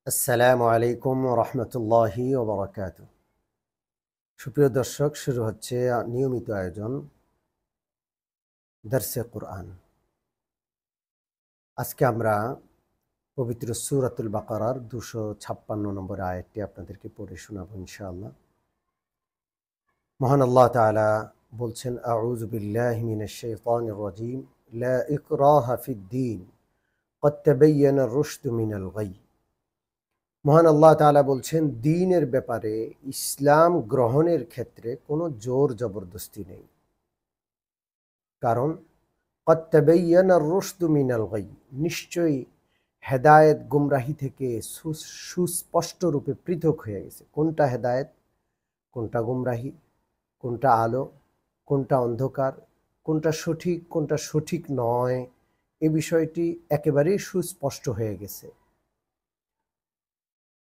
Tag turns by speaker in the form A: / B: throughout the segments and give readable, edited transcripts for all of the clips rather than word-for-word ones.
A: আসসালামু আলাইকুম রহমতুল্লাহি ওবরাকাত। সুপ্রিয় দর্শক, শুরু হচ্ছে নিয়মিত আয়োজন দরসে কুরআন। আজকে আমরা পবিত্র সূরাতুল বাকারার 256 নম্বর আয়াতটি আপনাদেরকে পড়ে শোনাবো ইনশাআল্লাহ। মহান আল্লাহ তাআলা বলছেন, আউযু বিল্লাহি মিনাশ শাইতানির রাজীম, লা ইকরাহা ফিদ-দীন, ক্বাদ তাবায়্যানা আর-রুশদু মিনাল গাই। মহান আল্লাহ তাআলা বলছেন, দ্বীনের ব্যাপারে, ইসলাম গ্রহণের ক্ষেত্রে কোনো জোর জবরদস্তি নেই। কারণ ক্বাদ তাবায়্যানা আর-রুশদু মিনাল গাই, নিশ্চয়ই হেদায়েত গুমরাহি থেকে সুস্পষ্ট রূপে পৃথক হয়ে গেছে। কোনটা হেদায়েত, কোনটা গুমরাহি, কোনটা আলো, কোনটা অন্ধকার, কোনটা সঠিক, কোনটা সঠিক নয়, এ বিষয়টি একেবারেই সুস্পষ্ট হয়ে গেছে।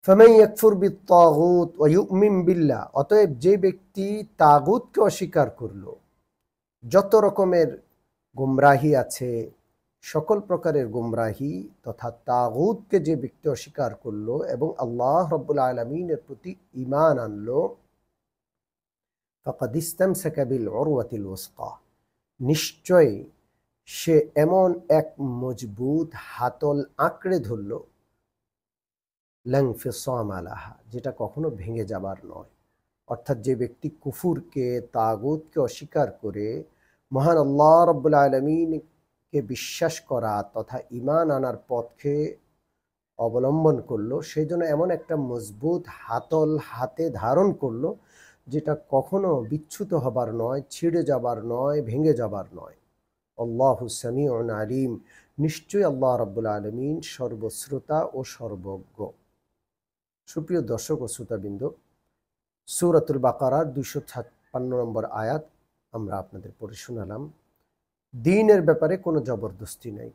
A: ফামান ইয়াকফুর বিত-তাগুত ওয়া ইউমিন বিল্লাহ, অতএব যে ব্যক্তি তাগুতকে অস্বীকার করল, যত রকমের গুমরাহি আছে, সকল প্রকারের গুমরাহি তথা তাগুতকে যে ব্যক্তি অস্বীকার করলো এবং আল্লাহ রাব্বুল আলামিনের প্রতি ঈমান আনলো, ফাকাদ ইসতামসাকা বিল উরওয়াতিল ওয়াসকা, নিশ্চয় সে এমন এক মজবুত হাতল আঁকড়ে ধরল, লা ইনফিসামা লাহা, যেটা কখনো ভেঙে যাবার নয়। অর্থাৎ যে ব্যক্তি কুফুরকে, তাগুতকে অস্বীকার করে মহান আল্লাহ রাব্বুল আলামিনকে বিশ্বাস করা তথা ঈমান আনার পথকে অবলম্বন করলো, সেই জন্য এমন একটা মজবুত হাতল হাতে ধারণ করলো, যেটা কখনো বিচ্যুত হবার নয়, ছিঁড়ে যাবার নয়, ভেঙে যাবার নয়। আল্লাহু সামিউন আলিম, নিশ্চয়ই আল্লাহ রাব্বুল আলামিন সর্বশ্রোতা ও সর্বজ্ঞ। সুপ্রিয় দর্শক ও শ্রোতাবৃন্দ, সূরাতুল বাকারার 256 নম্বর আয়াত আমরা আপনাদের পড়ে শোনালাম। দ্বীনের ব্যাপারে কোনো জবরদস্তি নেই।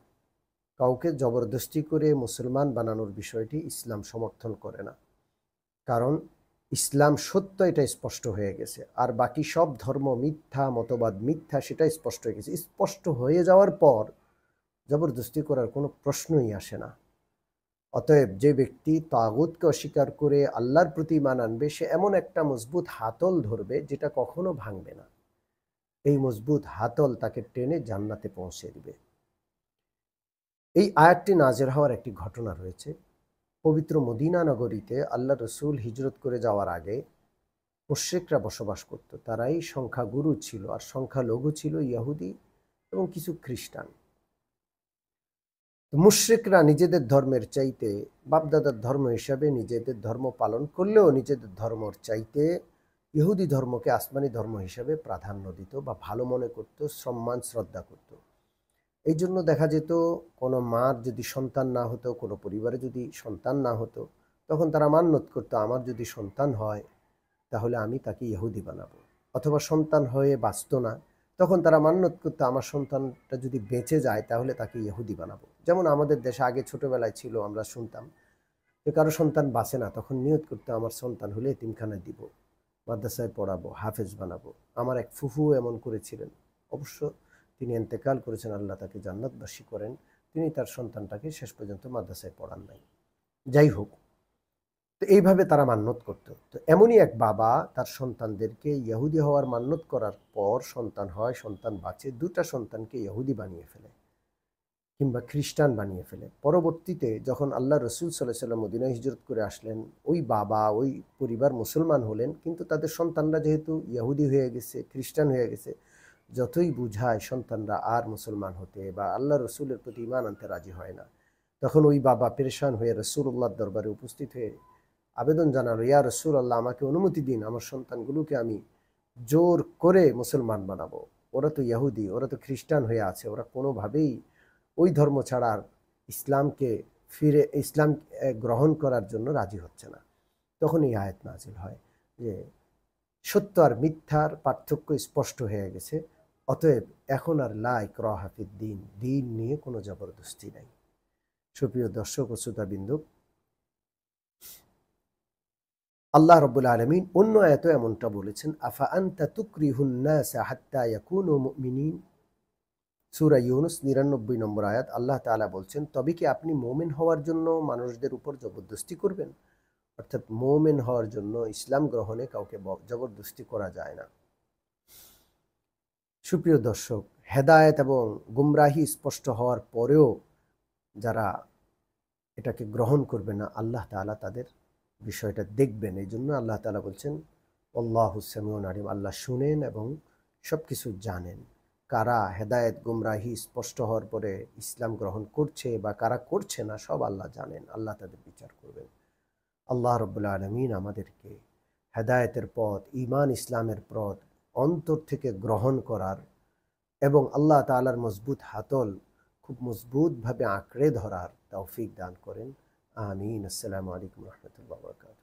A: কাউকে জবরদস্তি করে মুসলমান বানানোর বিষয়টি ইসলাম সমর্থন করে না। কারণ ইসলাম সত্য, এটা স্পষ্ট হয়ে গেছে। আর বাকি সব ধর্ম মিথ্যা, মতবাদ মিথ্যা, সেটা স্পষ্ট হয়ে গেছে। স্পষ্ট হয়ে যাওয়ার পর জবরদস্তি করার কোনো প্রশ্নই আসে না। অতএব যে ব্যক্তি তাগুতকে অস্বীকার করে আল্লাহর প্রতি ঈমান আনবে, সে এমন একটা মজবুত হাতল ধরবে যেটা কখনো ভাঙবে না। এই মজবুত হাতল তাকে টেনে জান্নাতে পৌঁছে দিবে। এই আয়াতটি নাযিল হওয়ার একটি ঘটনা রয়েছে। পবিত্র মদিনা নগরীতে আল্লাহ রসুল হিজরত করে যাওয়ার আগে মুশরিকরা বসবাস করত। তারাই সংখ্যাগুরু ছিল, আর সংখ্যালঘু ছিল ইহুদি এবং কিছু খ্রিস্টান। মুশরিকরা নিজেদের ধর্মের চাইতে, বাপদাদার ধর্ম হিসাবে নিজেদের ধর্ম পালন করলেও নিজেদের ধর্মের চাইতে ইহুদি ধর্মকে আসমানি ধর্ম হিসাবে প্রাধান্য দিত বা ভালো মনে করত, সম্মান শ্রদ্ধা করত। এই জন্য দেখা যেত, কোনো মার যদি সন্তান না হতো, কোনো পরিবারে যদি সন্তান না হতো, তখন তারা মান্যত করতো, আমার যদি সন্তান হয় তাহলে আমি তাকে ইহুদি বানাবো। অথবা সন্তান হয়ে বাঁচত না, তখন তারা মান্যত করতো, আমার সন্তানটা যদি বেঁচে যায় তাহলে তাকে ইহুদি বানাবো। যেমন আমাদের দেশে আগে ছোটোবেলায় ছিল, আমরা শুনতাম যে কারো সন্তান বাঁচে না, তখন নিয়ত করতে, আমার সন্তান হলে এতিমখানায় দিব, মাদ্রাসায় পড়াবো, হাফেজ বানাবো। আমার এক ফুফু এমন করেছিলেন। অবশ্য তিনি ইন্তেকাল করেছেন, আল্লাহ তাকে জান্নাতবাসী করেন। তিনি তার সন্তানটাকে শেষ পর্যন্ত মাদ্রাসায় পড়ান নাই। যাই হোক, তো এইভাবে তারা মান্যত করত। তো এমনই এক বাবা তার সন্তানদেরকে ইহুদি হওয়ার মান্যত করার পর সন্তান হয়, সন্তান বাঁচে, দুটা সন্তানকে ইহুদি বানিয়ে ফেলে কিংবা খ্রিস্টান বানিয়ে ফেলে। পরবর্তীতে যখন আল্লাহ রসুল সাল্লাল্লাহু আলাইহি ওয়াসাল্লাম মদিনায় হিজরত করে আসলেন, ওই বাবা, ওই পরিবার মুসলমান হলেন, কিন্তু তাদের সন্তানরা যেহেতু ইহুদি হয়ে গেছে, খ্রিস্টান হয়ে গেছে, যতই বুঝায় সন্তানরা আর মুসলমান হতে বা আল্লাহ রসুলের প্রতি ঈমান আনতে রাজি হয় না। তখন ওই বাবা পেরেশান হয়ে রাসূলুল্লাহর দরবারে উপস্থিত হয়ে আবেদন জানালো, ইয়া রাসূলুল্লাহ, আমাকে অনুমতি দিন, আমার সন্তানগুলোকে আমি জোর করে মুসলমান বানাবো। ওরা তো ইহুদি, ওরা তো খ্রিস্টান হয়ে আছে, ওরা কোনোভাবেই ওই ধর্ম ছাড়া ইসলামকে ইসলাম গ্রহণ করার জন্য রাজি হচ্ছে না। তখন এই আয়াত নাজিল হয় যে সত্য আর মিথ্যার পার্থক্য স্পষ্ট হয়ে গেছে। অতএব এখন আর লা ইকরাহা ফিদ-দীন, দিন নিয়ে কোনো জবরদস্তি নাই। সুপ্রিয় দর্শক ও শ্রোতাবৃন্দ, আল্লাহ রাব্বুল আলামিন অন্য আয়াতে এমনটা বলেছেন, আফা আনতা তুকরিহুন নাসা হাত্তা ইয়াকুনু মুমিনিন, সূরা ইউনুস ৯৯ নম্বর আয়াত, আল্লাহ তাআলা বলছেন, তবে কি আপনি মুমিন হওয়ার জন্য মানুষদের উপর জবরদস্তি করবেন? অর্থাৎ মুমিন হওয়ার জন্য ইসলাম গ্রহণে কাউকে জবরদস্তি করা যায় না। সুপ্রিয় দর্শক, হেদায়েত এবং গুমরাহি স্পষ্ট হওয়ার পরেও যারা এটাকে গ্রহণ করবে না, আল্লাহ তাআলা তাদের বিষয়টা দেখবেন। এই জন্য আল্লাহ তাআলা বলছেন, আল্লাহু সামিউন আলিম, আল্লাহ শুনেন এবং সব কিছু জানেন। কারা হেদায়েত গুমরাহি স্পষ্ট হওয়ার পরে ইসলাম গ্রহণ করছে বা কারা করছে না, সব আল্লাহ জানেন। আল্লাহ তাদের বিচার করবেন। আল্লাহ রাব্বুল আলামিন আমাদেরকে হেদায়েতের পথ, ঈমান ইসলামের পথ অন্তর থেকে গ্রহণ করার এবং আল্লাহ তাআলার মজবুত হাতল খুব মজবুতভাবে আঁকড়ে ধরার তৌফিক দান করেন। আমিন। আসসালামু আলাইকুম ওয়া রাহমাতুল্লাহি ওয়া বারাকাতুহু।